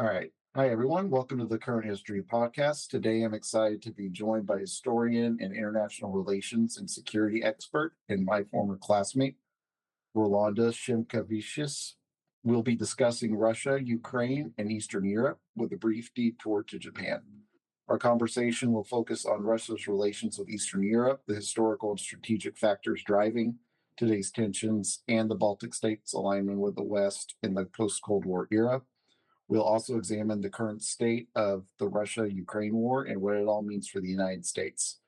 All right. Hi, everyone. Welcome to the Current History Podcast. Today, I'm excited to be joined by historian and international relations and security expert and my former classmate, Rolandas Simkevicius. We'll be discussing Russia, Ukraine, and Eastern Europe with a brief detour to Japan. Our conversation will focus on Russia's relations with Eastern Europe, the historical and strategic factors driving today's tensions, and the Baltic states' alignment with the West in the post Cold War era. We'll also examine the current state of the Russia Ukraine war and what it all means for the United States.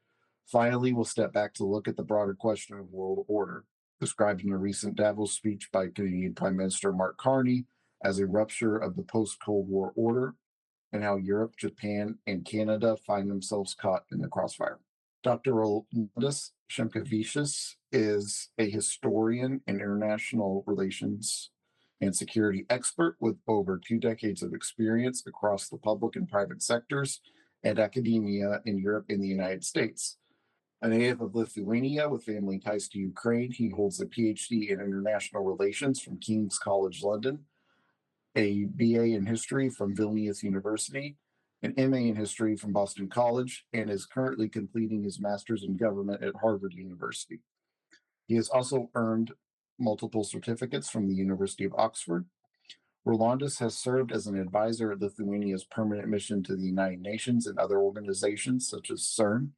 Finally, we'll step back to look at the broader question of world order, described in a recent Davos speech by Canadian Prime Minister Mark Carney as a rupture of the post Cold War order and how Europe, Japan, and Canada find themselves caught in the crossfire. Dr. Rolandas Simkevicius is a historian and international relations and security expert with over 2 decades of experience across the public and private sectors and academia in Europe and the United States. A native of Lithuania with family ties to Ukraine, he holds a PhD in international relations from King's College London, a BA in history from Vilnius University, an MA in history from Boston College, and is currently completing his master's in government at Harvard University. He has also earned multiple certificates from the University of Oxford. Rolandas has served as an advisor at Lithuania's permanent mission to the United Nations and other organizations such as CERN,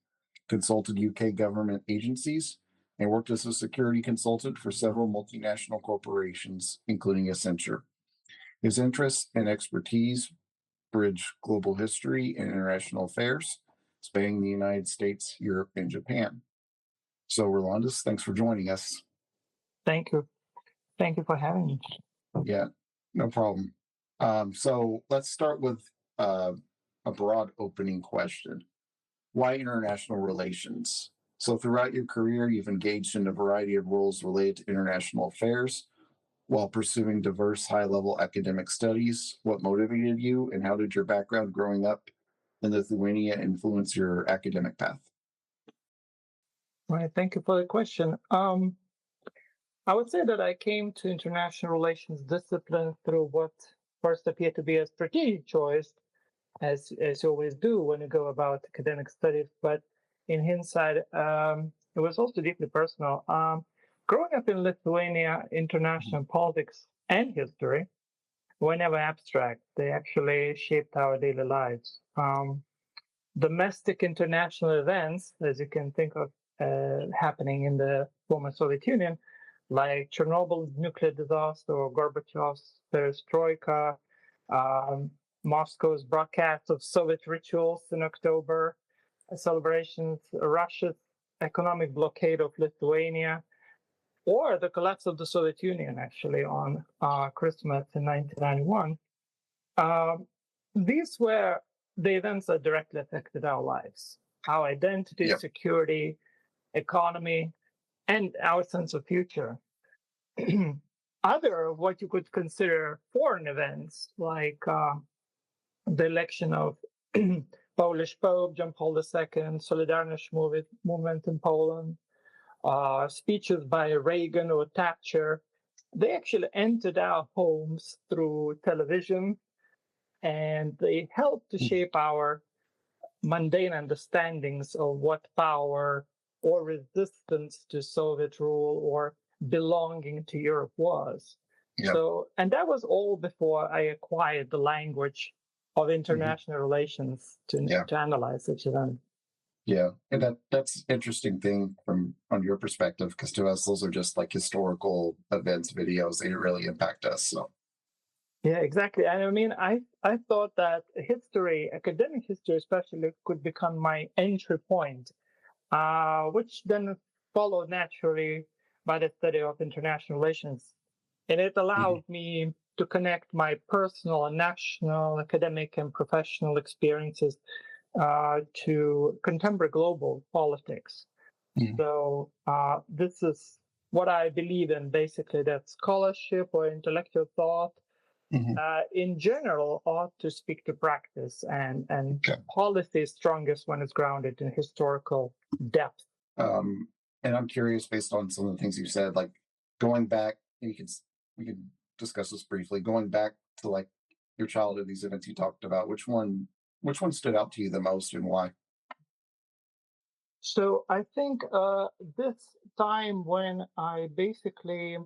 consulted UK government agencies, and worked as a security consultant for several multinational corporations, including Accenture. His interests and expertise bridge global history and international affairs, spanning the United States, Europe, and Japan. So, Rolandas, thanks for joining us. Thank you. Thank you for having me. Yeah, no problem. So let's start with a broad opening question. Why international relations? So throughout your career, you've engaged in a variety of roles related to international affairs while pursuing diverse high-level academic studies. What motivated you, and how did your background growing up in Lithuania influence your academic path? Right. Thank you for the question. I would say that I came to international relations discipline through what first appeared to be a strategic choice, as you always do when you go about academic studies. But in hindsight, it was also deeply personal. Growing up in Lithuania, international politics and history were never abstract. They actually shaped our daily lives. Domestic international events, as you can think of, happening in the former Soviet Union, like Chernobyl's nuclear disaster or Gorbachev's perestroika, Moscow's broadcast of Soviet rituals in October, celebrations, Russia's economic blockade of Lithuania, or the collapse of the Soviet Union, actually, on Christmas in 1991. These were the events that directly affected our lives, our identity, security, economy, and our sense of future. Other, what you could consider foreign events, like the election of Polish Pope John Paul II, Solidarność movement in Poland, speeches by Reagan or Thatcher, they actually entered our homes through television, and they helped to shape our mundane understandings of what power or resistance to Soviet rule or belonging to Europe was. So, and that was all before I acquired the language of international relations to analyze such events. Yeah, and that's interesting thing from on your perspective, because to us those are just like historical events, videos. They really impact us. So yeah, exactly. And I mean, I thought that history, academic history especially, could become my entry point, which then followed naturally by the study of international relations. And it allowed me to connect my personal and national, academic, and professional experiences to contemporary global politics. So this is what I believe in, basically, that scholarship or intellectual thought in general ought to speak to practice, and policy is strongest when it's grounded in historical depth. And I'm curious, based on some of the things you said, like going back, we could discuss this briefly. Going back to like your childhood, these events you talked about, which one stood out to you the most and why? So I think this time when I basically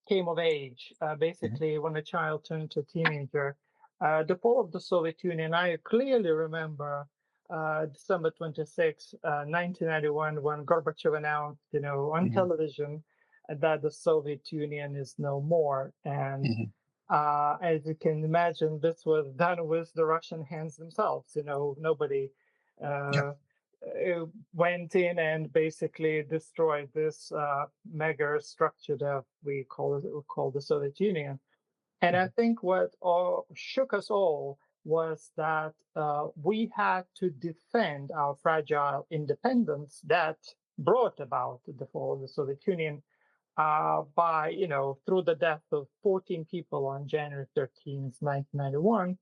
came of age, Mhm, basically when a child turned to a teenager, the fall of the Soviet Union, I clearly remember December 26, 1991, when Gorbachev announced, on mhm, television that the Soviet Union is no more. And mhm. as you can imagine, this was done with the Russian hands themselves. Nobody Yeah. uh, went in and basically destroyed this mega structure that we call the Soviet Union. And I Mhm, think what shook us all was that we had to defend our fragile independence that brought about the fall of the Soviet Union by, through the death of 14 people on January 13th, 1991.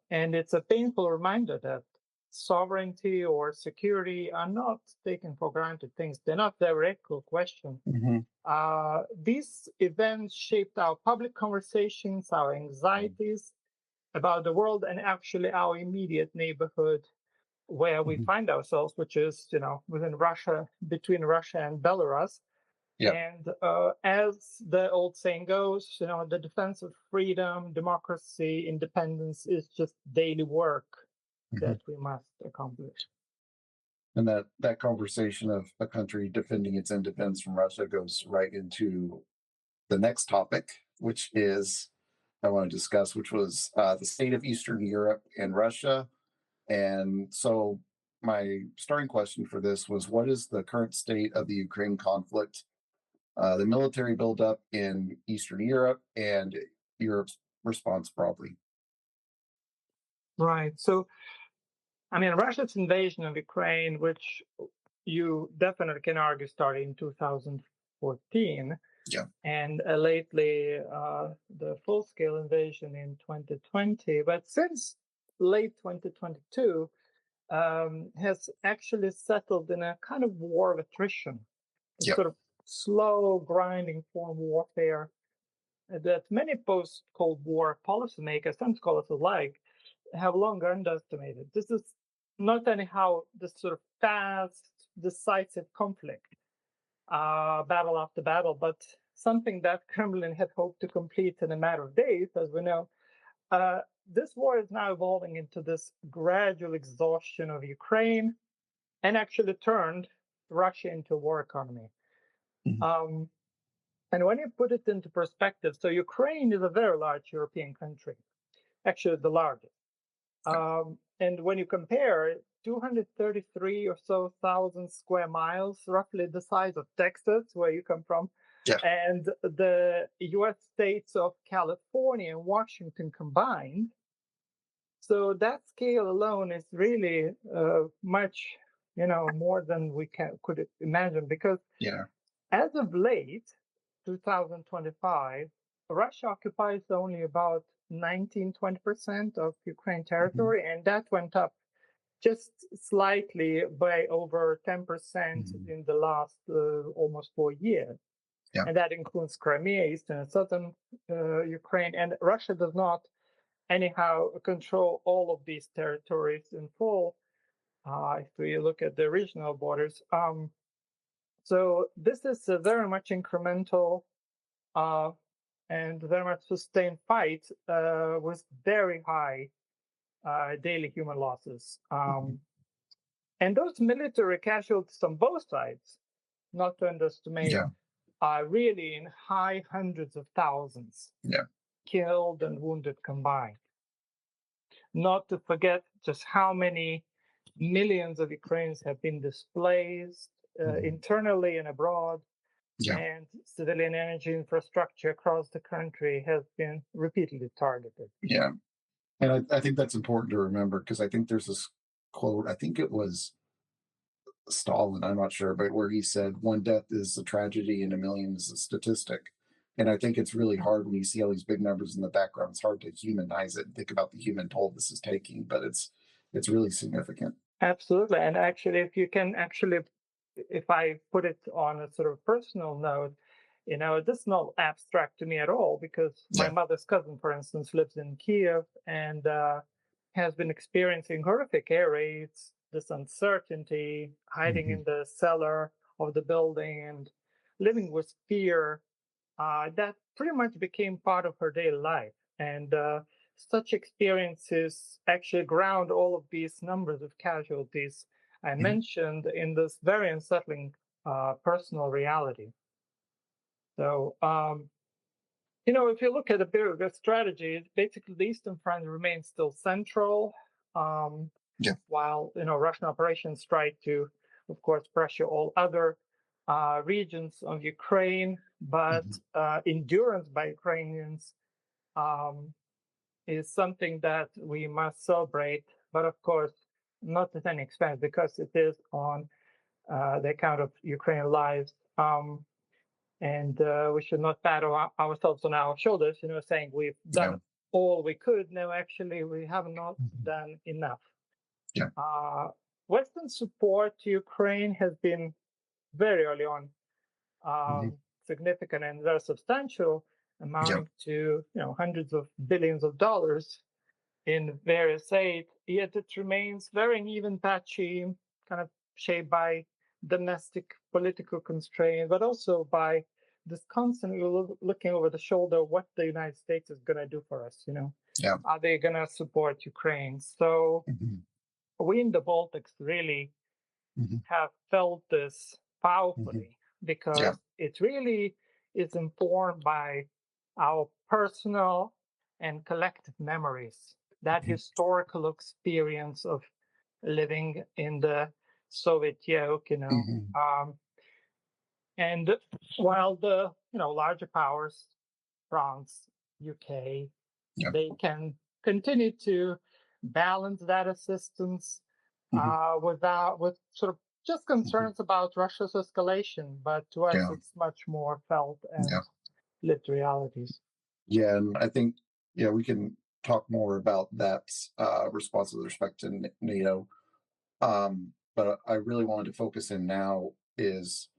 And it's a painful reminder that sovereignty or security are not taken for granted things. They're not theoretical questions. mhm, These events shaped our public conversations, our anxieties about the world, and actually our immediate neighborhood where we mhm. find ourselves, which is, within Russia, between Russia and Belarus. Yeah. And as the old saying goes, the defense of freedom, democracy, independence is just daily work Mhm. that we must accomplish. And that conversation of a country defending its independence from Russia goes right into the next topic, which is I want to discuss, which was the state of Eastern Europe and Russia. And so, my starting question for this was, what is the current state of the Ukraine conflict, the military buildup in Eastern Europe, and Europe's response broadly? Right. So, I mean, Russia's invasion of Ukraine, which you definitely can argue started in 2014, Yeah. and lately the full scale invasion in 2020. But since late 2022, has actually settled in a kind of war of attrition, a Yeah. sort of slow, grinding form of warfare that many post Cold War policymakers and scholars alike have long underestimated. This is not anyhow this sort of fast, decisive conflict, battle after battle, but something that Kremlin had hoped to complete in a matter of days, as we know. This war is now evolving into this gradual exhaustion of Ukraine and actually turned Russia into a war economy. Mhm. Um, and when you put it into perspective, so Ukraine is a very large European country, actually the largest. Yeah. And when you compare 233 or so thousand square miles, roughly the size of Texas, where you come from, Yeah. and the US states of California and Washington combined, so that scale alone is really much, more than we could imagine. Because Yeah. as of late, 2025, Russia occupies only about 19-20% of Ukraine Mhm. territory, and that went up just slightly by over 10% Mhm. in the last almost 4 years. Yeah. And that includes Crimea, eastern and southern Ukraine. And Russia does not anyhow control all of these territories in full if we look at the regional borders. So this is a very much incremental uh, and very much sustained fight with very high daily human losses. Mhm. And those military casualties on both sides, not to underestimate, Yeah. are really in high hundreds of thousands Yeah. killed and wounded combined. Not to forget just how many millions of Ukrainians have been displaced Mhm. internally and abroad, Yeah. and civilian energy infrastructure across the country has been repeatedly targeted. Yeah. And I think that's important to remember because I think there's this quote. I think it was Stalin, I'm not sure, but where he said, "One death is a tragedy and a million is a statistic." And I think it's really hard when you see all these big numbers in the background. It's hard to humanize it and think about the human toll this is taking, but it's really significant. Absolutely. And actually, if I put it on a sort of personal note, This is not abstract to me at all because my Yeah. mother's cousin, for instance, lives in Kiev and has been experiencing horrific air raids, this uncertainty, hiding Hmm. in the cellar of the building and living with fear. That pretty much became part of her daily life. And such experiences actually ground all of these numbers of casualties I Hmm. mentioned in this very unsettling personal reality. So, if you look at a bit of the strategy, basically the Eastern Front remains still central, um, Yeah. while Russian operations try to, of course, pressure all other regions of Ukraine. But Hmm. endurance by Ukrainians um, is something that we must celebrate. But of course, not at any expense, because it is on the account of Ukrainian lives. And we should not pat ourselves on our shoulders, saying we've Yeah. done all we could. No, actually, we have not Hmm. done enough. Yeah. Uh, Western support to Ukraine has been very early on Hmm. significant and very substantial, Yeah. amounting to hundreds of billions of dollars in various aid. Yet it remains very uneven, patchy, kind of shaped by domestic political constraints, but also by this constantly looking over the shoulder what the United States is going to do for us. Yeah. Are they going to support Ukraine? So Hmm. we in the Baltics really Hmm. have felt this Hmm. powerfully Yeah. because it really is informed by our personal and collective memories, that Hmm. historical experience of living in the Soviet yoke, Hmm. and while the larger powers, France, UK, Yeah. they can continue to balance that assistance Hmm. with sort of just Hmm. concerns about Russia's escalation, but to us Yeah. it's much more felt Yeah. and lived realities. Yeah. And I think, yeah, we can talk more about that response with respect to NATO. But I really wanted to focus in now is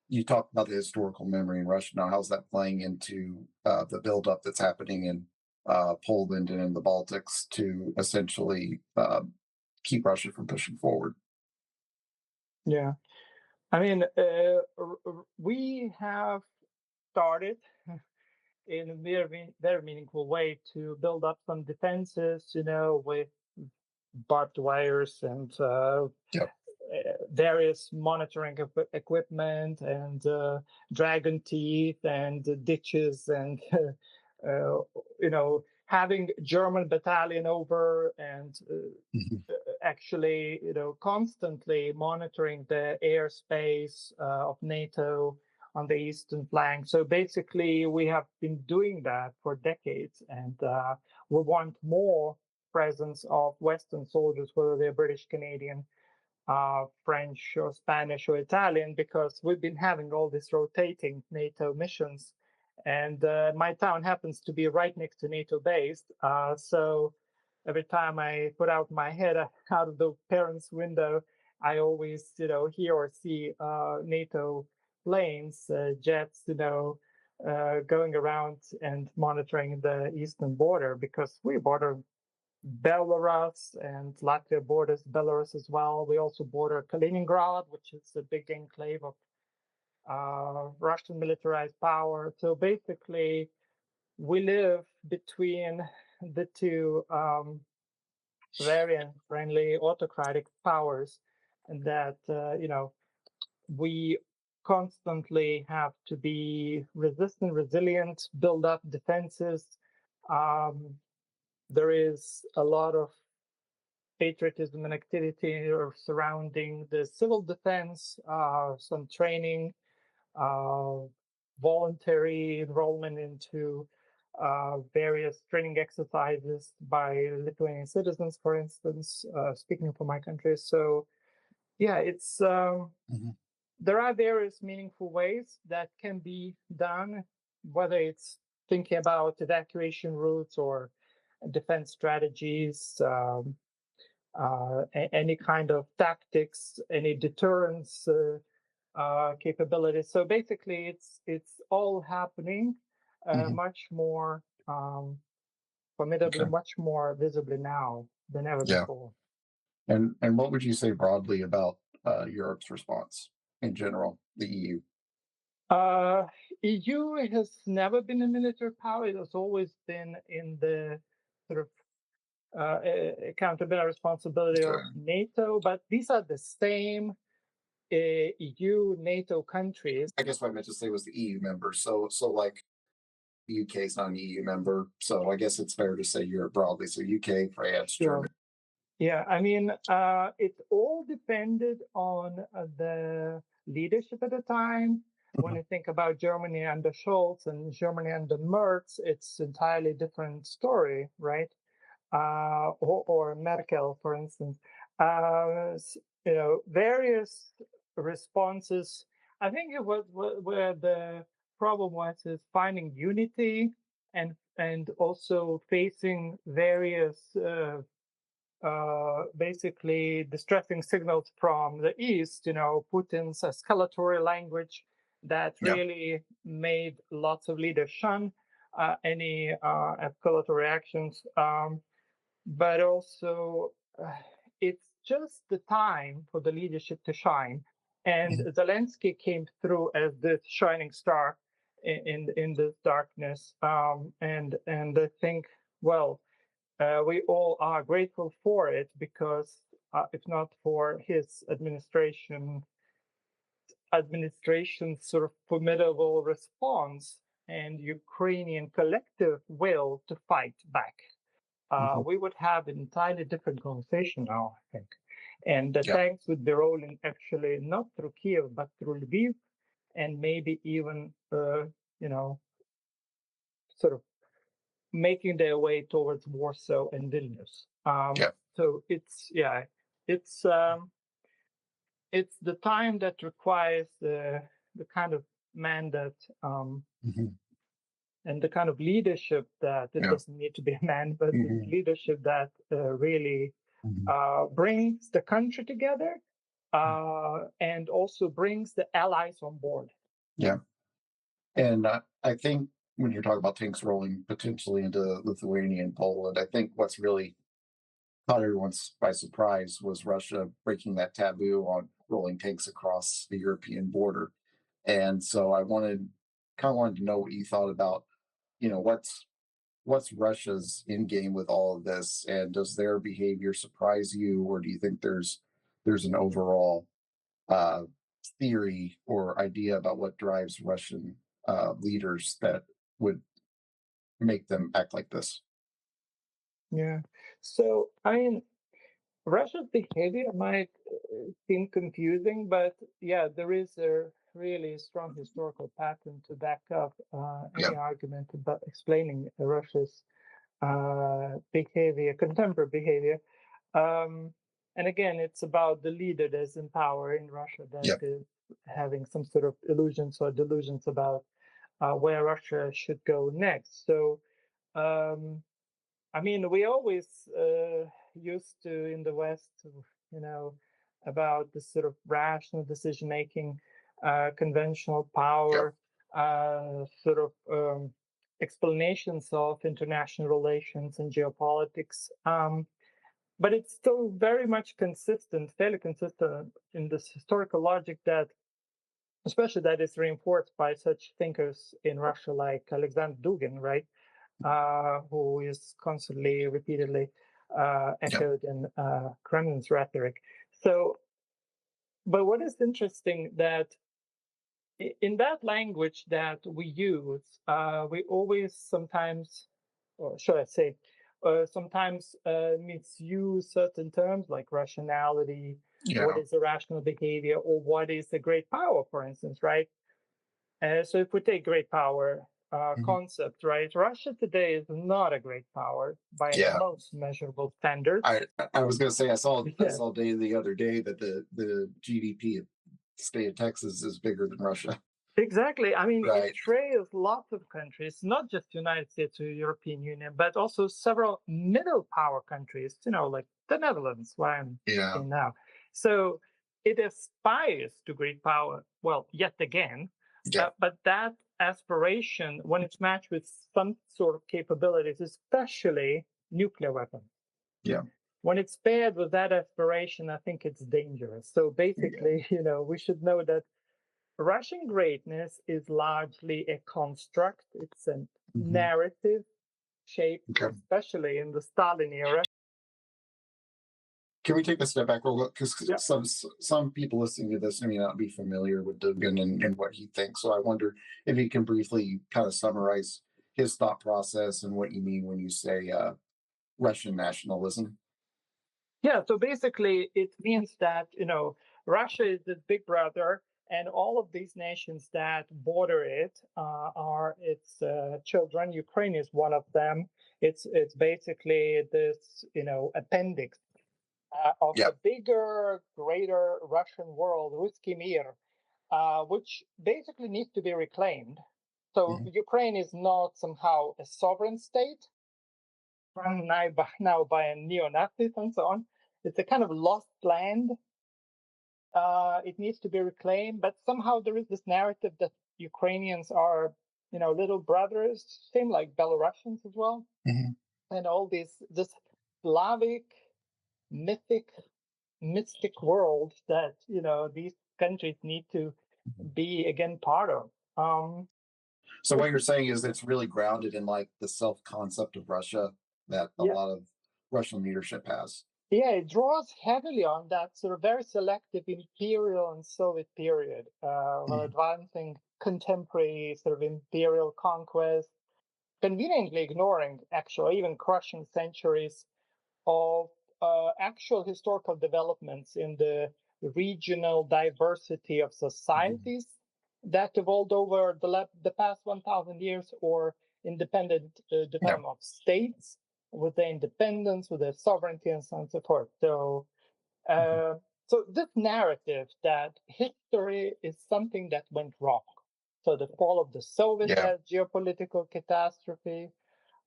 you talked about the historical memory in Russia. Now, how's that playing into the buildup that's happening in Poland and in the Baltics to essentially keep Russia from pushing forward? Yeah, I mean, we have started in a very meaningful way to build up some defenses, with barbed wires and Yep. various monitoring equipment and dragon teeth and ditches and having German battalion over and Hmm. actually constantly monitoring the airspace of NATO on the eastern flank. So basically we have been doing that for decades, and we want more presence of Western soldiers, whether they're British, Canadian, French or Spanish or Italian, because we've been having all these rotating NATO missions. And my town happens to be right next to NATO base. So every time I put out my head out of the parents' window, I always, hear or see NATO planes, jets, going around and monitoring the eastern border, because we border Belarus, and Latvia borders Belarus as well. We also border Kaliningrad, which is a big enclave of Russian militarized power. So basically, we live between the two very unfriendly autocratic powers, and that we constantly have to be resistant, resilient, build up defenses. Um, there is a lot of patriotism and activity surrounding the civil defense, some training, uh, voluntary enrollment into various training exercises by Lithuanian citizens, for instance, speaking for my country. So, yeah, it's Hmm. there are various meaningful ways that can be done, whether it's thinking about evacuation routes or defense strategies. Any kind of tactics, any deterrence capabilities. So basically, it's all happening Hmm. much more formidably, Okay. much more visibly now than ever Yeah. before. And what would you say broadly about Europe's response in general, the EU? Uh, EU has never been a military power. It has always been in the sort of accountability responsibility of Okay. NATO, but these are the same EU, NATO countries. I guess what I meant to say was the EU member. So like the UK is not an EU member, so I guess it's fair to say Europe broadly. So UK, France, Germany. Sure. Yeah, I mean, it all depended on the leadership at the time. When Mhm. you think about Germany under Scholz and Germany under Merz, it's entirely different story, right? Or Merkel, for instance. Various responses. I think it was where the problem was is finding unity and also facing various basically distressing signals from the East, Putin's escalatory language that Yeah. really made lots of leaders shun any escalatory actions. But also, it's just the time for the leadership to shine. And Mhm. Zelensky came through as this shining star in this darkness. And I think, well, we all are grateful for it because if not for his administration's sort of formidable response and Ukrainian collective will to fight back, Mhm. we would have an entirely different conversation now, I think. And the Yeah. tanks would be rolling actually not through Kiev but through Lviv, and maybe even sort of making their way towards Warsaw and Vilnius. Yeah. So it's um, it's the time that requires the kind of man that Mhm. and the kind of leadership that it Yeah. doesn't need to be a man, but the Mhm. leadership that really Mhm. brings the country together and also brings the allies on board. Yeah. And I think when you're talking about tanks rolling potentially into Lithuania and Poland, I think what's really caught everyone by surprise was Russia breaking that taboo on rolling tanks across the European border. And so I wanted to know what you thought about, what's Russia's end game with all of this, and does their behavior surprise you, or do you think there's an overall uh, theory or idea about what drives Russian leaders that would make them act like this? Yeah. So I mean, Russia's behavior might seem confusing, but yeah, there is a really strong historical pattern to back up Yeah. any argument about explaining Russia's behavior, contemporary behavior. Um, and again, it's about the leader that's in power in Russia that Yeah. is having some sort of illusions or delusions about where Russia should go next. So, um, I mean, we always used to in the West, you know, about this sort of rational decision making, conventional Yeah. power, sort of explanations of international relations and geopolitics. But it's still very much consistent, fairly consistent in this historical logic that, especially that is reinforced by such thinkers in Russia like Alexander Dugin, right? Who is constantly, repeatedly Yeah. echoed in Kremlin's rhetoric. So, but what is interesting that in that language that we use, we always sometimes, or should I say, sometimes misuse certain terms like rationality, what Yeah. is irrational behavior, or what is a great power, for instance, right? So if we take great power Mhm. concept, right? Russia today is not a great power by Yeah. most measurable standards. I was going to say I Yeah, saw day the other day that the GDP of the state of Texas is bigger than Russia. exactly. I mean, it Right. trails lots of countries, not just United States or European Union, but also several middle power countries, like the Netherlands, where I'm Yeah. in now. So it aspires to great power, well, yet again, Yeah. but that aspiration, when it's matched with some sort of capabilities, especially nuclear weapons, Yeah. when it's paired with that aspiration, I think it's dangerous. So basically, we should know that Russian greatness is largely a construct. It's a Mhm. narrative shaped, Okay. especially in the Stalin era. Can we take a step back real quick? Because Yeah. some people listening to this may not be familiar with Dugin and what he thinks. So I wonder if he can briefly kind of summarize his thought process and what you mean when you say Russian nationalism. Yeah, so basically it means that, Russia is the big brother, and all of these nations that border it are its children. Ukraine is one of them. It's basically this, appendix of Yeah. the bigger, greater Russian world, Ruski Mir, which basically needs to be reclaimed. So Mhm. Ukraine is not somehow a sovereign state run now by a neo-Nazis and so on. It's a kind of lost land. It needs to be reclaimed, but somehow there is this narrative that Ukrainians are, little brothers, same like Belarusians as well, Mhm. and all this Slavic, mythic, mystic world that these countries need to be again part of. So what you're saying is it's really grounded in like the self concept of Russia that a Yeah, lot of Russian leadership has. yeah, it draws heavily on that sort of very selective imperial and Soviet period, while Mhm. advancing contemporary sort of imperial conquest, conveniently ignoring actual, even crushing centuries of actual historical developments in the regional diversity of Mhm. societies that evolved over the past 1,000 years, or independent Yeah. development of states with their independence, with their sovereignty, and so on and so forth. Mhm. Uh, so this narrative that history is something that went wrong. So the fall of the Soviet Yeah. as geopolitical catastrophe,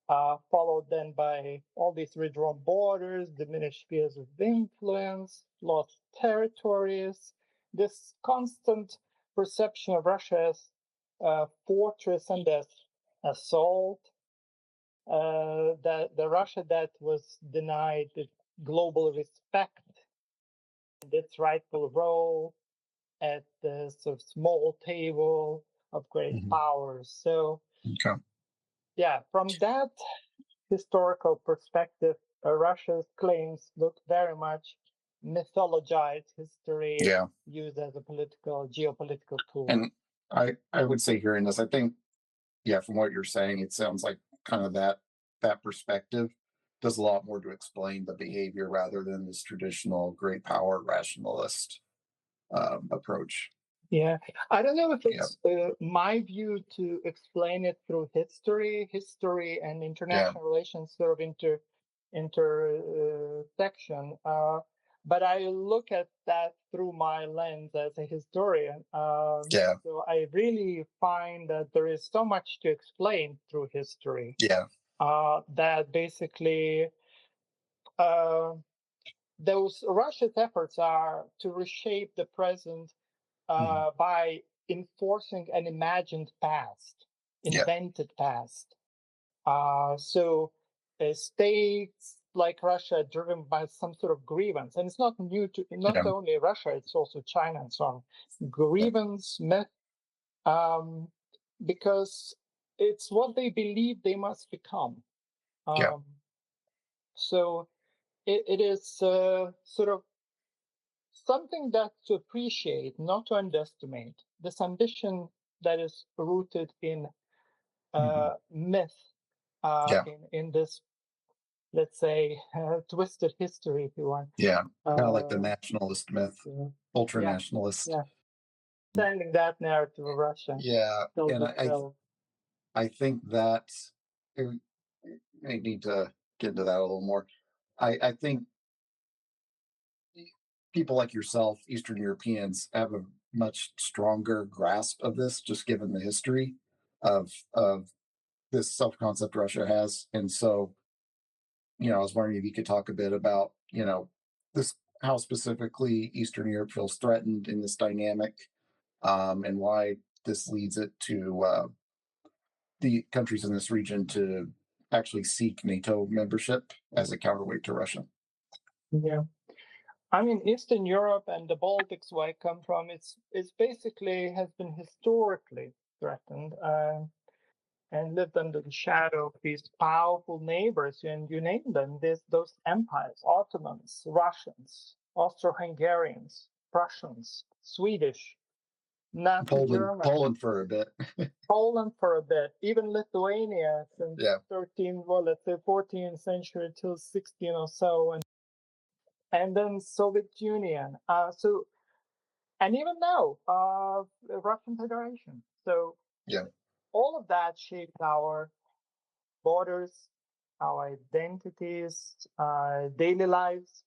followed then by all these redrawn borders, diminished spheres of influence, lost territories, this constant perception of Russia as a fortress and as assault, the Russia that was denied the global respect and its rightful role at the sort of small table of great Mhm. powers. So, Okay. yeah, from that historical perspective, Russia's claims look very much mythologized history Yeah. used as a geopolitical tool. And I would say hearing this, I think, yeah, from what you're saying, it sounds like kind of that perspective does a lot more to explain the behavior rather than this traditional great power rationalist approach. Yeah, I don't know if Yeah. it's my view to explain it through history and Yeah. international relations sort of intersection. But I look at that through my lens as a historian. Yeah. So I really find that there is so much to explain through history Yeah. that basically uh, those Russia's efforts are to reshape the present Mhm. by enforcing an imagined past, Yeah. invented past. So states like Russia are driven by some sort of grievance, and it's not new to not Yeah. only Russia; it's also China and so on. Yeah. Grievance myth, um, because it's what they believe they must become. Yeah. Um, so it is sort of something that to appreciate, not to underestimate. This ambition that is rooted in Mhm. myth, Yeah. in this, let's say, twisted history, if you want. Yeah. Kind of like the Uh, nationalist myth, yeah, ultra yeah, nationalist. yeah. Sending that narrative of Russia Yeah. tells And itself. I think that I may need to get into that a little more. I think people like yourself, Eastern Europeans, have a much stronger grasp of this, just given the history of this self concept Russia has. And so, I was wondering if you could talk a bit about, this how specifically Eastern Europe feels threatened in this dynamic, and why this leads it to the countries in this region to actually seek NATO membership as a counterweight to Russia. Yeah. I mean, Eastern Europe and the Baltics, where I come from, it's basically has been historically threatened and lived under the shadow of these powerful neighbors, and you name them, those empires: Ottomans, Russians, Austro-Hungarians, Prussians, Swedish, Nazi Germany, Poland for a bit. Poland for a bit, even Lithuania since Yeah. 14th century till 16 or so, and then Soviet Union. And even now, Russian Federation. So Yeah. all of that shaped our borders, our identities, daily lives.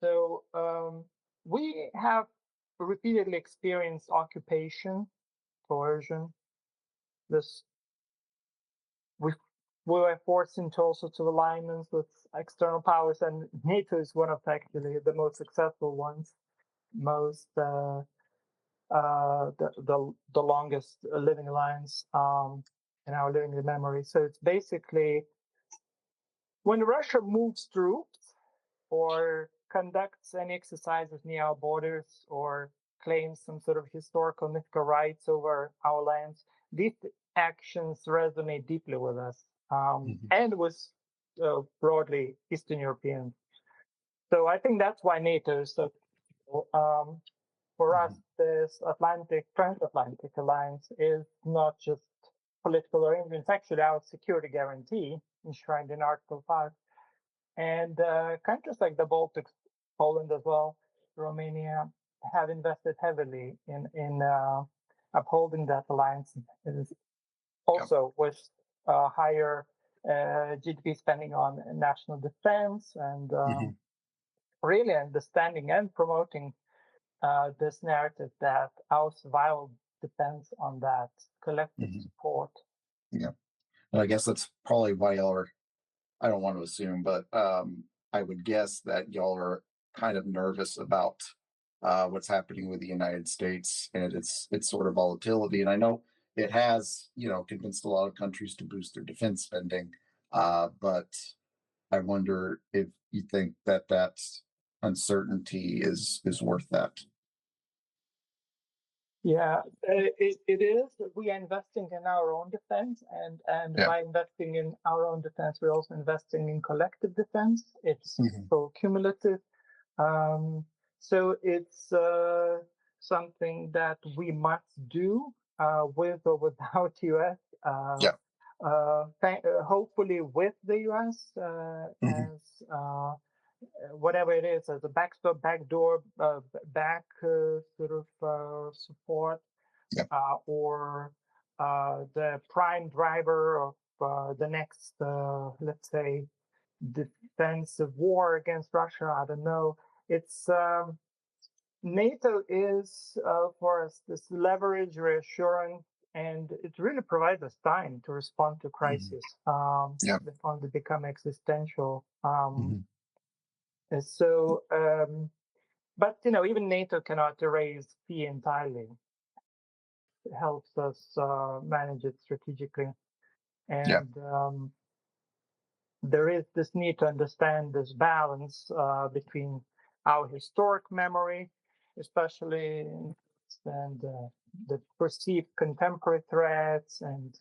So we have repeatedly experienced occupation, coercion. This we we were forced into also to alignments with external powers, and NATO is one of actually the most successful ones, most the longest living alliance in our living memory. So it's basically when Russia moves troops or conducts any exercises near our borders or claims some sort of historical mythical rights over our lands, these actions resonate deeply with us and with broadly Eastern Europeans. So I think that's why NATO is so. For us, this transatlantic alliance is not just political arrangement; it's actually our security guarantee enshrined in Article 5. And countries like the Baltics, Poland as well, Romania, have invested heavily in upholding that alliance. Also with higher GDP spending on national defense and really understanding and promoting this narrative that our survival depends on that collective support. Yeah. And I guess that's probably why y'all are, I don't want to assume, but I would guess that y'all are kind of nervous about what's happening with the United States and its sort of volatility. And I know it has, convinced a lot of countries to boost their defense spending. But I wonder if you think that uncertainty is worth that. Yeah, it is. We are investing in our own defense, and Yeah. by investing in our own defense, we're also investing in collective defense. It's so cumulative. So it's something that we must do with or without US. Yeah. Hopefully with the US as whatever it is, as a backstop, backdoor, back sort of support, Yeah. or the prime driver of the next, let's say, defensive war against Russia. I don't know. It's NATO is for us this leverage, reassurance, and it really provides us time to respond to crisis before they become existential. So, but even NATO cannot erase fear entirely. It helps us manage it strategically, and there is this need to understand this balance between our historic memory, especially, and the perceived contemporary threats and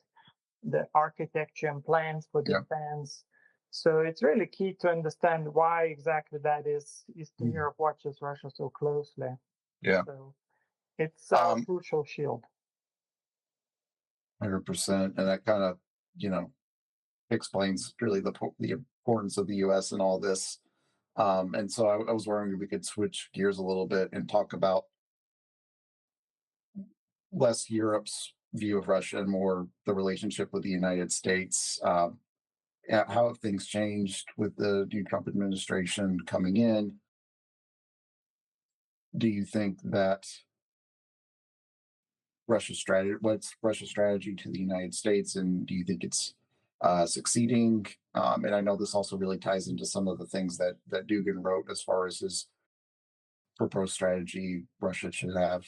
the architecture and plans for defense. So it's really key to understand why exactly that is. Eastern Europe watches Russia so closely. Yeah. So it's a crucial shield. 100%. And that kind of, explains really the importance of the U.S. and all this. And so I was wondering if we could switch gears a little bit and talk about less Europe's view of Russia and more the relationship with the United States. How have things changed with the new Trump administration coming in? Do you think that what's Russia's strategy to the United States, and do you think it's succeeding? And I know this also really ties into some of the things that Dugan wrote as far as his proposed strategy Russia should have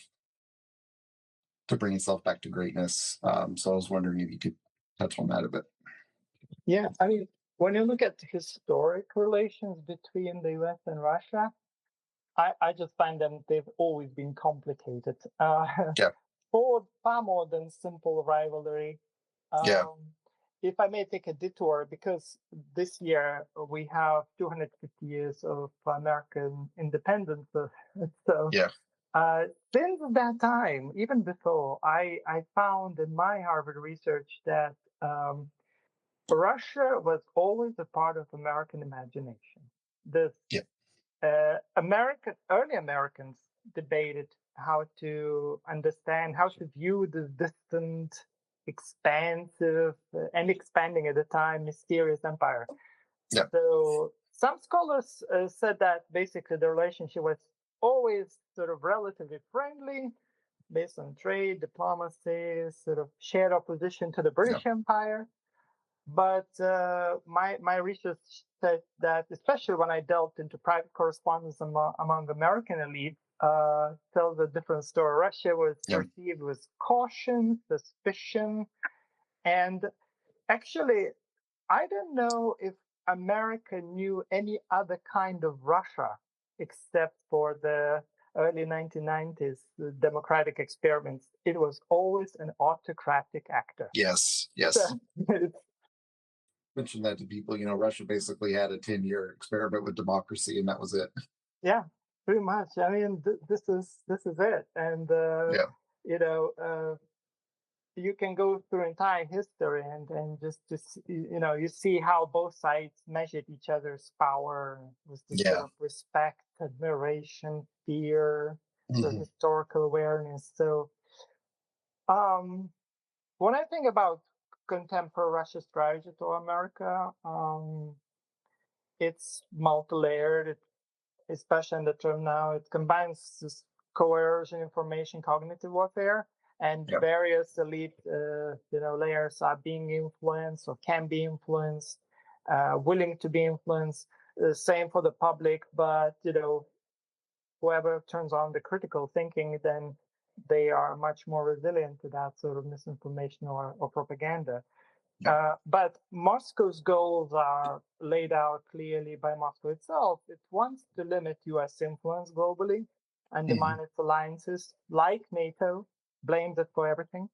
to bring itself back to greatness. So I was wondering if you could touch on that a bit. Yeah, I mean, when you look at historic relations between the US and Russia, I just find them, they've always been complicated. Yeah, For far more than simple rivalry. yeah, Um, if I may take a detour, because this year we have 250 years of American independence. So yeah, uh, since that time, even before, I found in my Harvard research that Russia was always a part of American imagination. This yeah, Early Americans debated how to understand, how to view this distant, expansive, and expanding at the time mysterious empire. yeah, So some scholars said that basically the relationship was always sort of relatively friendly, based on trade, diplomacy, sort of shared opposition to the yeah. British Empire. But my research said that, especially when I delved into private correspondence among American elites, tells a different story. Russia was Yeah. perceived with caution, suspicion, and actually, I don't know if America knew any other kind of Russia except for the early 1990s the democratic experiments. It was always an autocratic actor. Yes, yes. So it's Mentioned that to people. Russia basically had a 10-year experiment with democracy, and that was it. Yeah, pretty much. I mean, this is it, and Yeah, you know, you can go through entire history and just you see how both sides measured each other's power with this sort yeah, of respect, admiration, fear, sort of hmm, historical awareness. So, um, when I think about contemporary Russia strategy to America, it's multi-layered, especially in the term now. It combines this coercion, information, cognitive warfare, and yeah, various elite, layers are being influenced or can be influenced, willing to be influenced. Same for the public, but whoever turns on the critical thinking, then they are much more resilient to that sort of misinformation or propaganda. yeah, But Moscow's goals are laid out clearly by Moscow itself. It wants to limit US influence globally, hmm, undermine its alliances, like NATO, blames it for everything,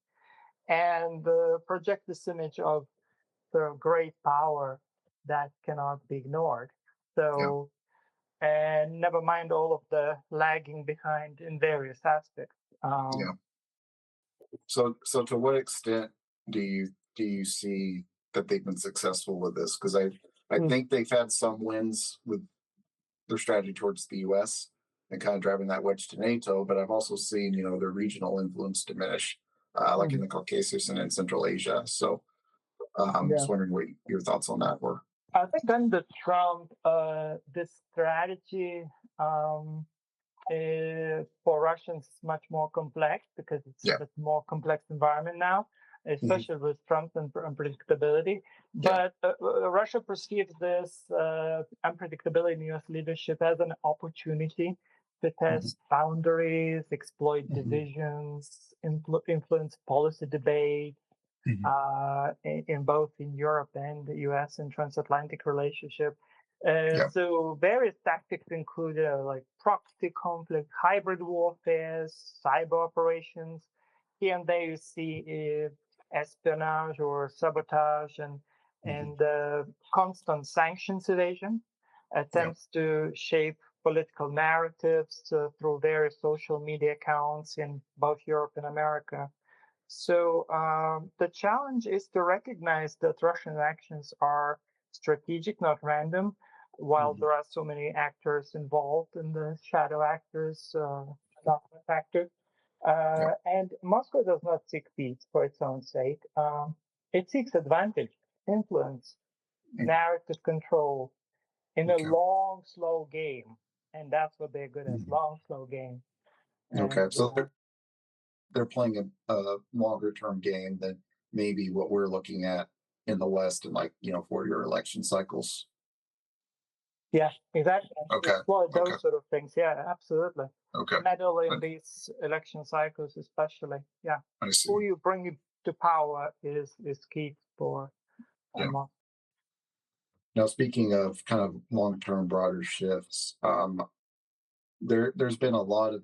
and project this image of the great power that cannot be ignored. yeah, So, and never mind all of the lagging behind in various aspects. yeah. Um, So to what extent do you see that they've been successful with this? Because I mm, think they've had some wins with their strategy towards the U.S. and kind of driving that wedge to NATO, but I've also seen their regional influence diminish, like in mhm, the Caucasus and in Central Asia. So, yeah. just wondering what your thoughts on that were. I think under Trump, this strategy for Russians is much more complex because it's a Yeah, bit more complex environment now, hmm, especially with Trump's unpredictability. yeah, But Russia perceives this unpredictability in U.S. leadership as an opportunity to hmm, test boundaries, exploit hmm, divisions, influence policy debate, hmm, in both in Europe and the US and transatlantic relationship. yeah, So various tactics include like proxy conflict, hybrid warfare, cyber operations. Here and there you see espionage or sabotage hmm, and constant sanctions evasion, yeah, attempts to shape political narratives through various social media accounts in both Europe and America. So the challenge is to recognize that Russian actions are strategic, not random. While hmm, there are so many actors involved in the shadow actors, dominant actors, yeah, and Moscow does not seek peace for its own sake. It seeks advantage, influence, mm, narrative control in a okay, long, slow game, and that's what they're good at: hmm, long, slow game. okay. And So they're playing a longer term game than maybe what we're looking at in the West in like 4-year election cycles. Yeah, exactly. Okay. Explore Okay. those sort of things. Yeah, absolutely. Okay. Medal in I, these election cycles, especially. Yeah, I who see. you bring to power is key for Yeah. Mark. Now, speaking of kind of long-term broader shifts, there's been a lot of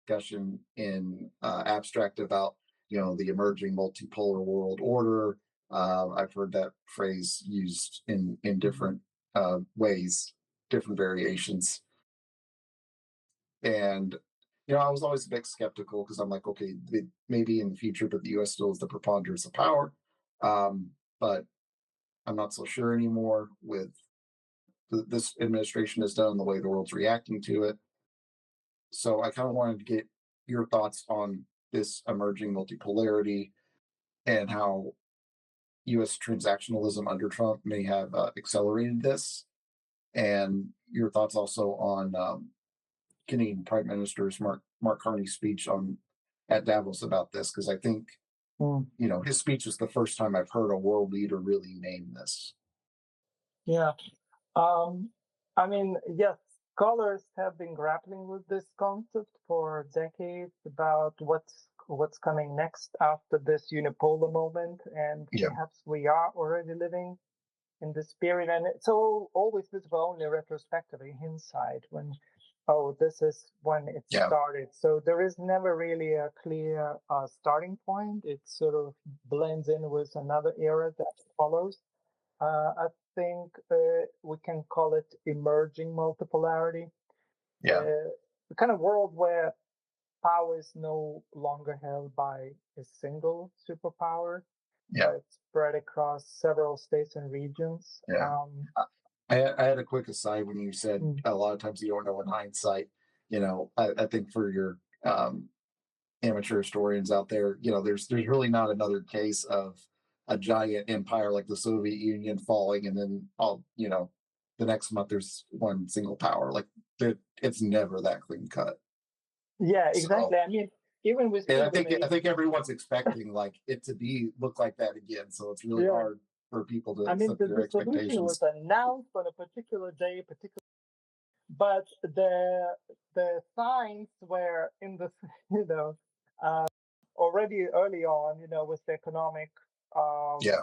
discussion in abstract about the emerging multipolar world order. I've heard that phrase used in different ways, different variations, and I was always a bit skeptical because I'm like, okay, maybe in the future, but the U.S. still is the preponderance of power, but I'm not so sure anymore with this administration has done, the way the world's reacting to it. So I kind of wanted to get your thoughts on this emerging multipolarity and how U.S. transactionalism under Trump may have accelerated this, and your thoughts also on Canadian Prime Minister's Mark Carney's speech on at Davos about this, because I think Mm. his speech is the first time I've heard a world leader really name this. Yeah. Um, I mean, yes, scholars have been grappling with this concept for decades about what's coming next after this unipolar moment, and Yeah, perhaps we are already living in this period. And it's always visible only retrospectively, hindsight, when this is when it yeah, started. So there is never really a clear starting point. It sort of blends in with another era that follows. I think we can call it emerging multipolarity, yeah, the kind of world where power is no longer held by a single superpower, yeah, but spread across several states and regions. yeah. I had a quick aside when you said Mm, a lot of times you don't know in hindsight. I think for your amateur historians out there, there's really not another case of a giant empire like the Soviet Union falling, and then the next month there's one single power. Like it's never that clean cut. yeah, So, exactly. I mean, even and within the I think NATO, everyone's expecting like it to be look like that again. So it's really yeah. hard for people to I mean, accept the their dissolution was expectations. announced on a particular day, but the signs were in the you know uh, already early on, with the economic um, Yeah,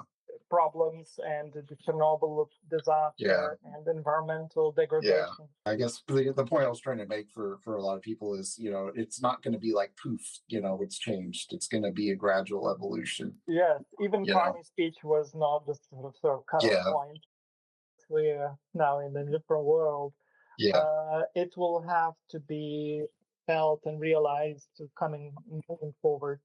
problems and the Chernobyl yeah. disaster and environmental Yeah. degradation. I guess the point I was trying to make for a lot of people is, it's not going to be like poof, it's changed. It's going to be a gradual evolution, Yes, even you know. Carney's speech was not the sort of cutoff Yeah. point. We're now in a different world. Yeah. It will have to be felt and realized moving forward.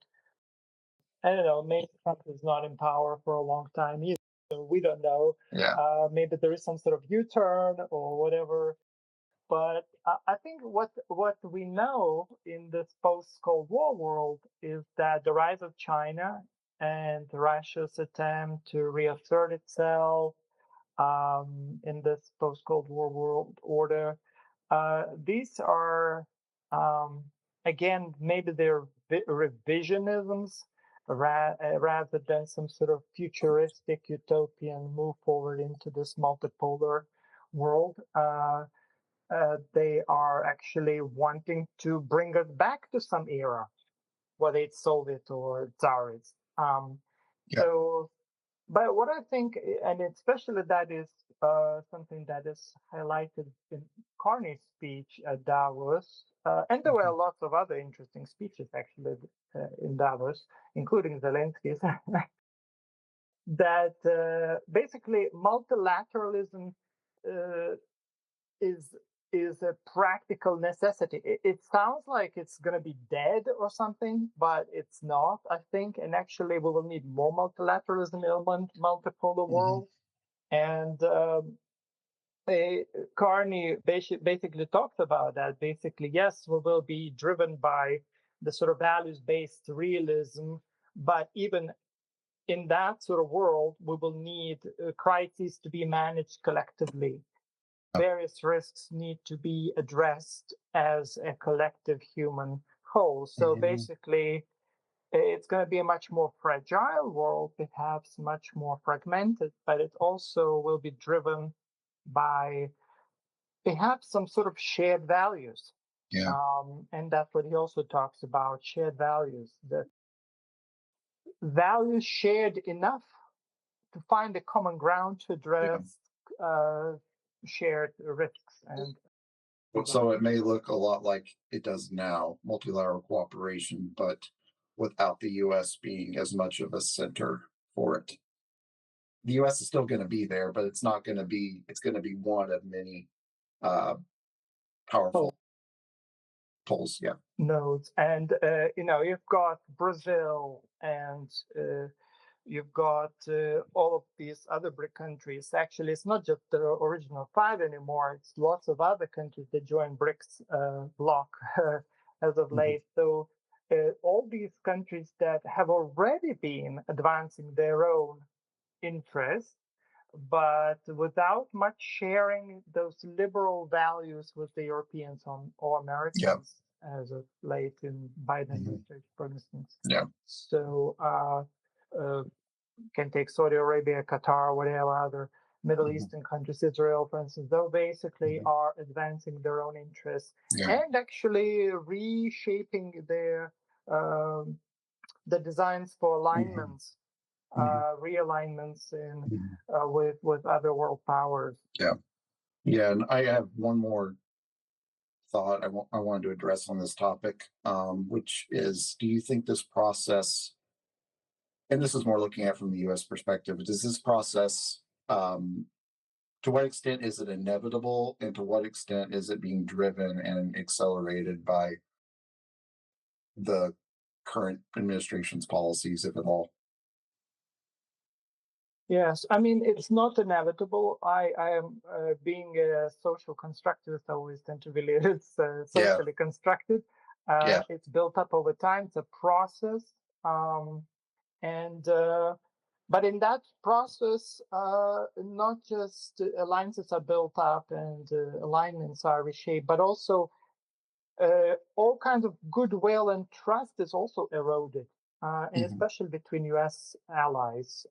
I don't know. Maybe Trump is not in power for a long time either. So we don't know. Yeah. Maybe there is some sort of U-turn or whatever. But I think what we know in this post-Cold War world is that the rise of China and Russia's attempt to reassert itself in this post-Cold War world order, these are again, maybe they're revisionisms rather than some sort of futuristic utopian move forward into this multipolar world. They are actually wanting to bring us back to some era, whether it's Soviet or Tsarist. Yeah. So, but what I think, and especially that is something that is highlighted in Carney's speech at Davos, and there were Mhm. lots of other interesting speeches actually in Davos, including Zelensky's, that basically multilateralism uh, is is a practical necessity. It sounds like it's going to be dead or something, but it's not, I think. And actually, we will need more multilateralism in a multipolar Mhm. world. And Carney basically talks about that. Basically, yes, we will be driven by the sort of values-based realism, but even in that sort of world, we will need crises to be managed collectively. Various risks need to be addressed as a collective human whole. So Mhm. basically, it's going to be a much more fragile world, perhaps much more fragmented, but it also will be driven by perhaps some sort of shared values. Yeah. And that's what he also talks about, shared values, the values shared enough to find a common ground to Yeah. address shared risks and So it may look a lot like it does now, multilateral cooperation, but without the US being as much of a center for it. The US is still going to be there, but it's not going to be, it's going to be one of many uh, powerful poles. Yeah. nodes. And, you've got Brazil and you've got all of these other BRIC countries. Actually, it's not just the original five anymore. It's lots of other countries that join BRICS bloc as of Mhm. late. So all these countries that have already been advancing their own interests, but without much sharing those liberal values with the Europeans or Yeah. Americans as of late in Biden Mhm. administration, for instance. Yeah. So can take Saudi Arabia, Qatar, whatever other Middle Mhm. Eastern countries, Israel, for instance, they basically Mhm. are advancing their own interests Yeah. and actually reshaping their the designs for Mhm. alignments, Mhm. realignments in Mhm. with other world powers. Yeah. Yeah. And I have one more thought I wanted to address on this topic, which is, do you think this process, and this is more looking at from the US perspective, does this process, to what extent is it inevitable, and to what extent is it being driven and accelerated by the current administration's policies, if at all? Yes, I mean it's not inevitable. I am being a social constructivist. I always tend to believe it's Yeah. socially constructed. Yeah. It's built up over time. It's a process, um, and but in that process, not just alliances are built up and alignments are reshaped, but also all kinds of goodwill and trust is also eroded, and Hmm. especially between U.S. allies,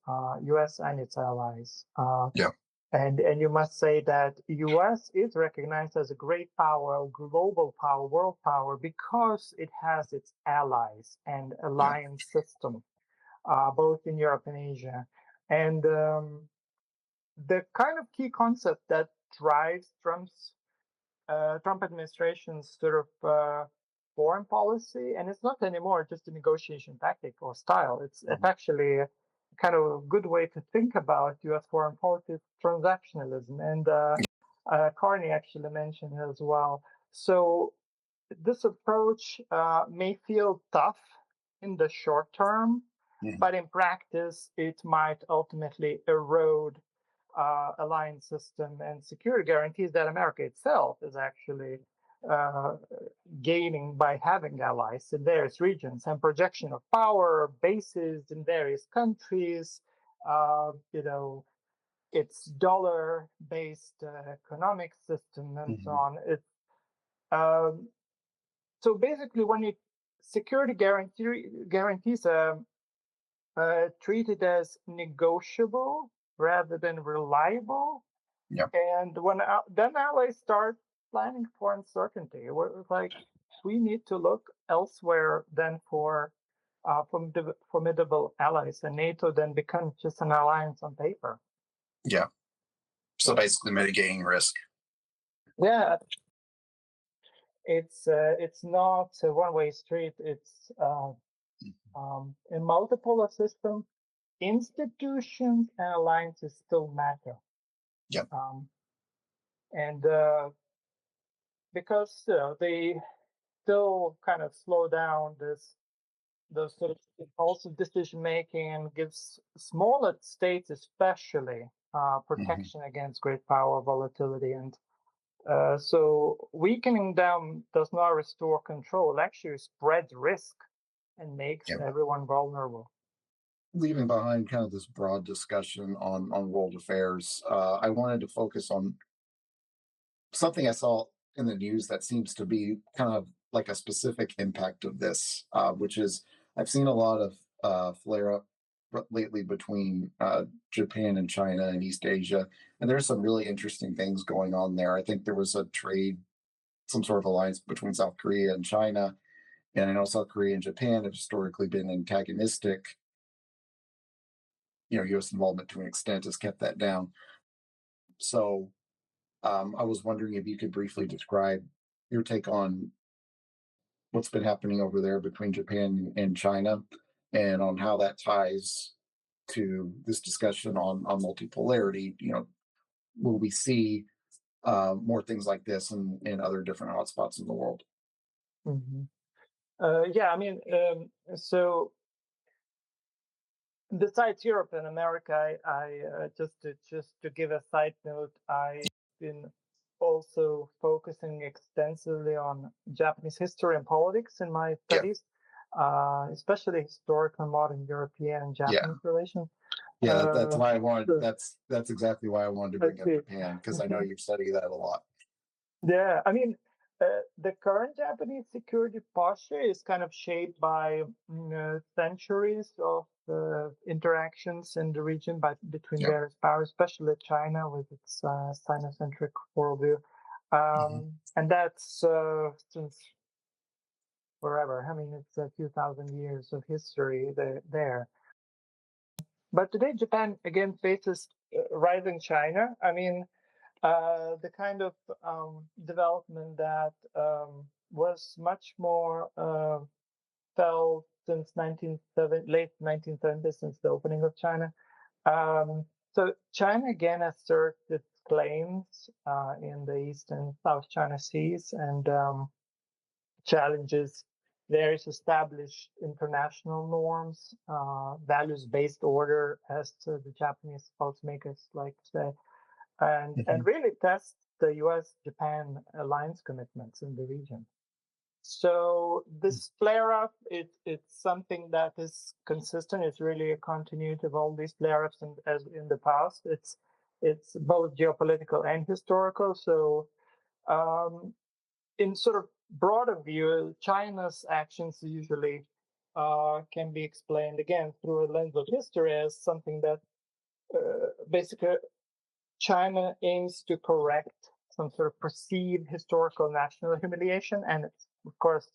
U.S. and its allies. Yeah. And you must say that U.S. is recognized as a great power, global power, world power, because it has its allies and Yeah. alliance system, both in Europe and Asia. And the kind of key concept that drives Trump administration's sort of foreign policy, and it's not anymore just a negotiation tactic or style. It's Mhm. actually a kind of a good way to think about U.S. foreign policy, transactionalism, and Carney actually mentioned it as well. So this approach may feel tough in the short term, Mhm. but in practice, it might ultimately erode alliance system and security guarantees that America itself is actually uh, gaining by having allies in various regions and projection of power, bases in various countries, its dollar-based economic system and so Mhm. on. Um, so basically, when you security guarantees are treated as negotiable rather than reliable, Yeah. and when then allies start planning for uncertainty, we're like, we need to look elsewhere than for formidable allies, and NATO then becomes just an alliance on paper. Yeah. So basically mitigating risk. Yeah, it's not a one-way street. It's a multipolar system. Institutions and alliances still matter, Yeah. um, and because they still kind of slow down this those sort of impulsive decision making and gives smaller states especially Mhm. protection against great power volatility, and so weakening them does not restore control, actually spreads risk and makes Yeah. everyone vulnerable. Leaving behind kind of this broad discussion on world affairs, I wanted to focus on something I saw in the news that seems to be kind of like a specific impact of this, which is I've seen a lot of flare up lately between Japan and China and East Asia, and there's some really interesting things going on there. I think there was a trade, some sort of alliance between South Korea and China, and I know South Korea and Japan have historically been antagonistic. U.S. involvement to an extent has kept that down. So I was wondering if you could briefly describe your take on what's been happening over there between Japan and China, and on how that ties to this discussion on multipolarity. Will we see more things like this in other different hotspots in the world? Mhm. Yeah, I mean, so besides Europe and America, just to give a side note, I've been also focusing extensively on Japanese history and politics in my Yeah, studies, especially historical modern European and yeah, Japanese relations. yeah. That's Uh, why I wanted. so That's exactly why I wanted to bring let's up see. Japan, because I know you study that a lot. Yeah, I mean, the current Japanese security posture is kind of shaped by centuries of interactions in the region between Yeah. various powers, especially China with its Sino-centric worldview. Hmm. And that's since forever. I mean, it's a few thousand years of history there. But today, Japan again faces rising China. I mean, the kind of development that was much more felt since late 1970s, since the opening of China. So China again asserts its claims in the East and South China Seas, and challenges various established international norms, values-based order, as the Japanese policymakers like to say, and Hmm. really test the U.S.-Japan alliance commitments in the region. So this flare-up, it's something that is consistent. It's really a continuity of all these flare-ups, as in the past. It's both geopolitical and historical. So um, in sort of broader view, China's actions usually can be explained again through a lens of history as something that basically China aims to correct some sort of perceived historical national humiliation, and it's of course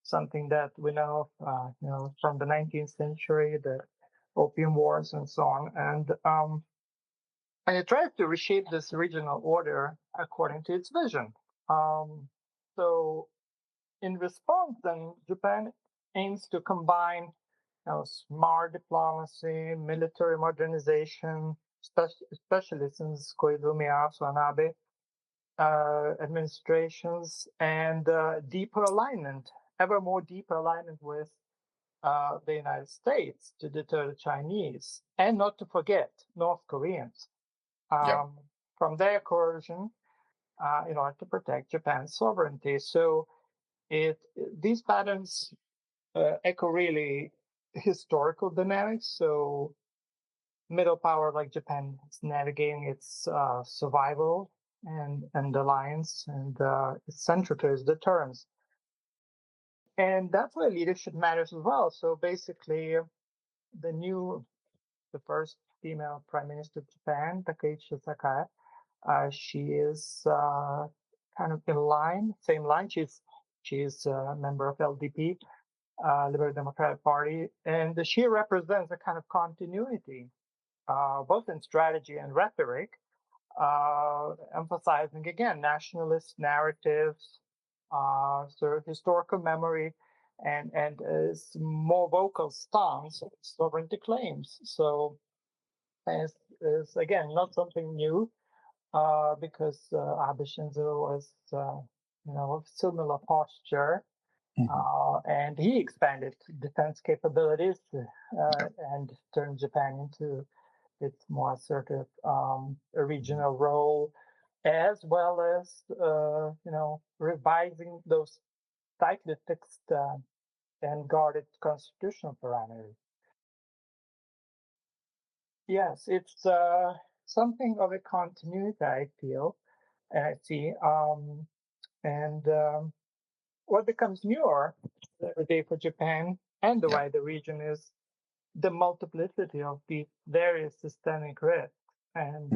something that we know, from the 19th century, the Opium Wars and so on, and it tries to reshape this regional order according to its vision. Um, so, in response, then Japan aims to combine smart diplomacy, military modernization, especially since Koizumi Aso and Abe administrations, and deeper alignment, ever more deeper alignment with the United States to deter the Chinese, and not to forget North Koreans Yeah. um, from their coercion in order to protect Japan's sovereignty. So it these patterns echo really historical dynamics. So middle power like Japan is navigating its survival and alliance, and its central to its deterrence. And that's why leadership matters as well. So basically, the first female prime minister of Japan, Takaichi Sakai, she is kind of in line, same line. She's a member of LDP, Liberal Democratic Party, and she represents a kind of continuity, both in strategy and rhetoric, emphasizing again nationalist narratives, sort of historical memory, and is more vocal stance on sovereignty claims. So is again not something new, because Abe Shinzo was of similar posture, Hmm. and he expanded defense capabilities Yeah. and turned Japan into its more assertive regional role, as well as revising those tightly fixed and guarded constitutional parameters. Yes, it's something of a continuity, I feel, and I see. And what becomes newer every day for Japan and the Yeah. wider region is the multiplicity of these various systemic risks. And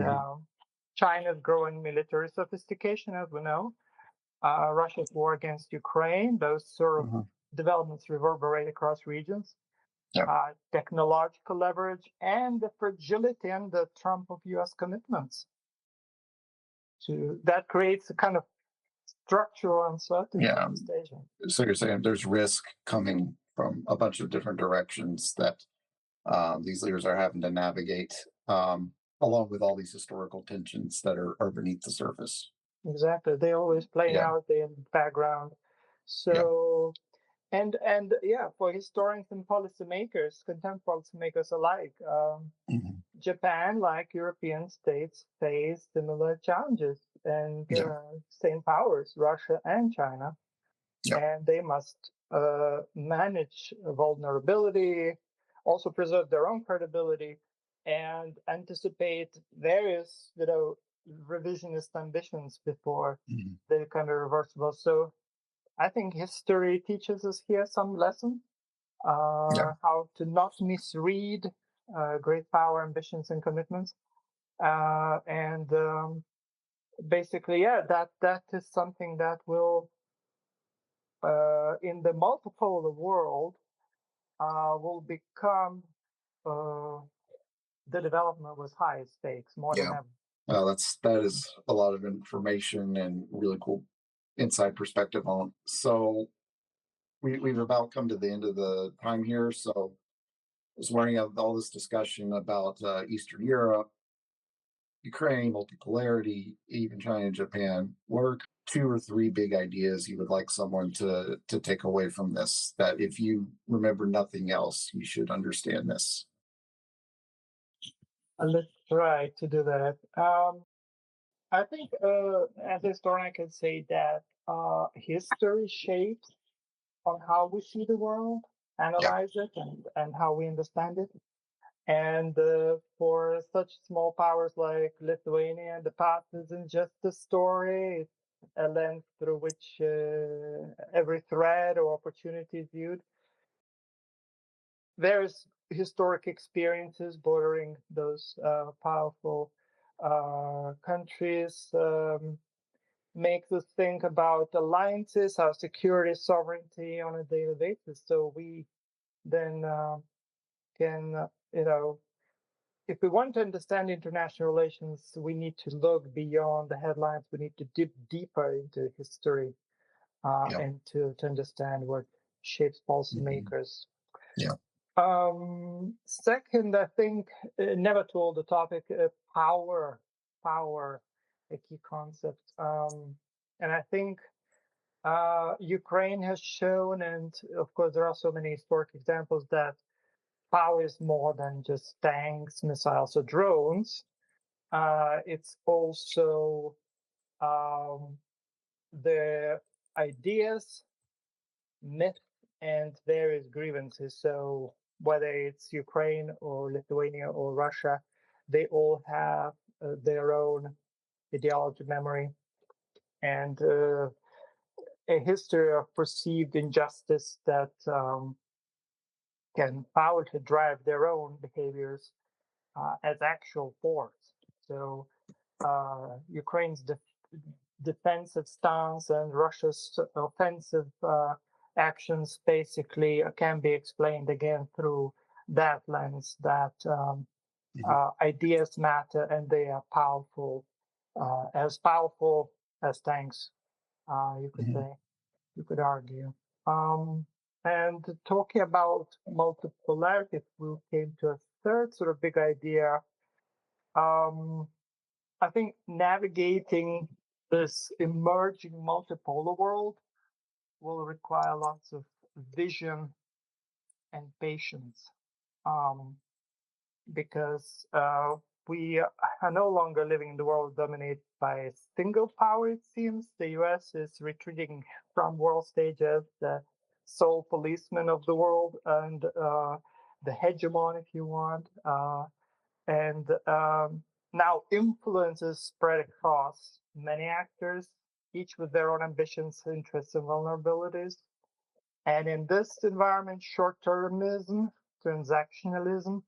China's growing military sophistication, as we know, Russia's war against Ukraine, those sort of developments reverberate across regions. Technological leverage, and the fragility and the trump of U.S. commitments. That creates a kind of structural uncertainty in East Asia. So you're saying there's risk coming from a bunch of different directions that these leaders are having to navigate, along with all these historical tensions that are beneath the surface. Exactly. They always play out in the background. So... And for historians and policymakers, contemporary policymakers alike, Japan, like European states, face similar challenges, and same powers, Russia and China, and they must manage vulnerability, also preserve their own credibility, and anticipate various, revisionist ambitions before they become irreversible. So I think history teaches us here some lessons, how to not misread great power, ambitions, and commitments. Basically, that is something that will, in the multipolar world, will become the development with high stakes more than ever. Well, that is a lot of information and really cool inside perspective on. So we've about come to the end of the time here. So I was wondering, of all this discussion about Eastern Europe, Ukraine, multipolarity, even China and Japan, what are 2 or 3 big ideas you would like someone to take away from this, that if you remember nothing else, you should understand this? Let's try to do that. I think, as a historian, I can say that history shapes on how we see the world, analyze it, and how we understand it. And for such small powers like Lithuania, the past isn't just a story, it's a lens through which every threat or opportunity is viewed. There's historic experiences bordering those powerful countries. Makes us think about alliances, our security, sovereignty on a daily basis. So we then can, if we want to understand international relations, we need to look beyond the headlines. We need to dip deeper into history and to understand what shapes policymakers. Second, I think, never told the topic, power, a key concept. And I think Ukraine has shown, and of course there are so many historic examples, that power is more than just tanks, missiles, or drones. It's also the ideas, myths, and various grievances. So whether it's Ukraine or Lithuania or Russia, they all have their own ideology, memory, and a history of perceived injustice that can powerfully drive their own behaviors as actual force. So Ukraine's defensive stance and Russia's offensive actions basically can be explained again through that lens, that ideas matter and they are powerful as tanks, you could say, you could argue. And talking about multipolarity, we came to a third sort of big idea. I think navigating this emerging multipolar world will require lots of vision and patience, because we are no longer living in the world dominated by a single power, it seems. The US is retreating from world stage as the sole policeman of the world and the hegemon, if you want. And now influence is spread across many actors, each with their own ambitions, interests, and vulnerabilities. And in this environment, short-termism transactionalism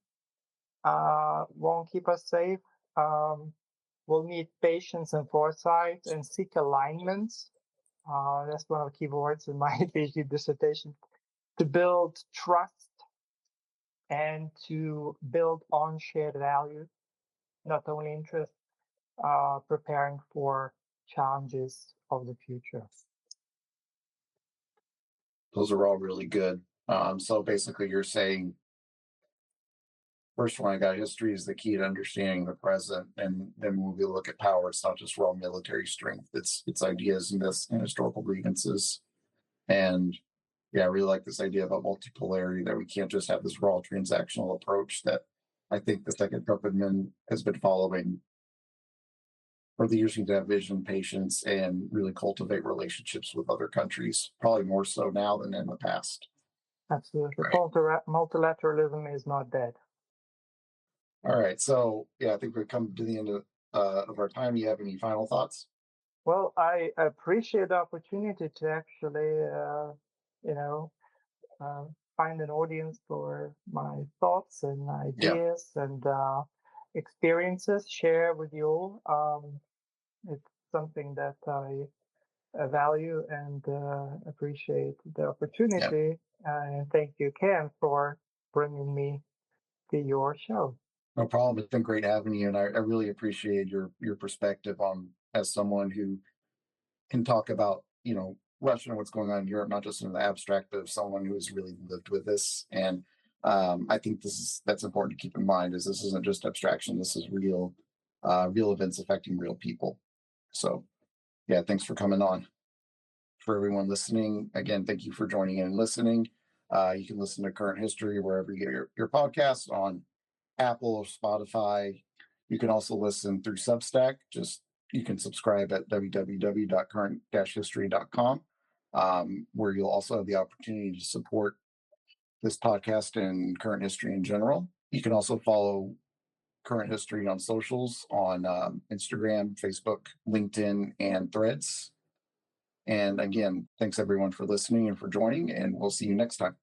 won't keep us safe. We'll need patience and foresight and seek alignments. That's one of the key words in my PhD dissertation, to build trust and to build on shared values, not only interest, preparing for challenges of the future. Those are all really good. So basically, you're saying first one I got history is the key to understanding the present, and then when we look at power, it's not just raw military strength; it's ideas, myths, and historical grievances. And yeah, I really like this idea about multipolarity, that we can't just have this raw transactional approach that I think the second government has been following for the years. We need to have vision, patience, and really cultivate relationships with other countries, probably more so now than in the past. Absolutely. Right. Multilateralism is not dead. All right. So yeah, I think we've come to the end of our time. Do you have any final thoughts? Well, I appreciate the opportunity to actually, you know, uh, find an audience for my thoughts and Yeah. ideas and experiences, share with you all. It's something that I value and appreciate the Yeah. opportunity. And thank you, Ken, for bringing me to your show. No problem. It's been great having you, and I really appreciate your perspective on, as someone who can talk about Russia and what's going on in Europe, not just in the abstract, but of someone who has really lived with this. And I think that's important to keep in mind. Is this isn't just abstraction. This is real events affecting real people. So yeah, thanks for coming on. For everyone listening, again, thank you for joining in and listening. You can listen to Current History wherever you get your podcasts, on Apple or Spotify. You can also listen through Substack. Just you can subscribe at www.current-history.com, where you'll also have the opportunity to support this podcast and current history in general. You can also follow Current History on socials on Instagram, Facebook, LinkedIn, and Threads. And again, thanks everyone for listening and for joining, and we'll see you next time.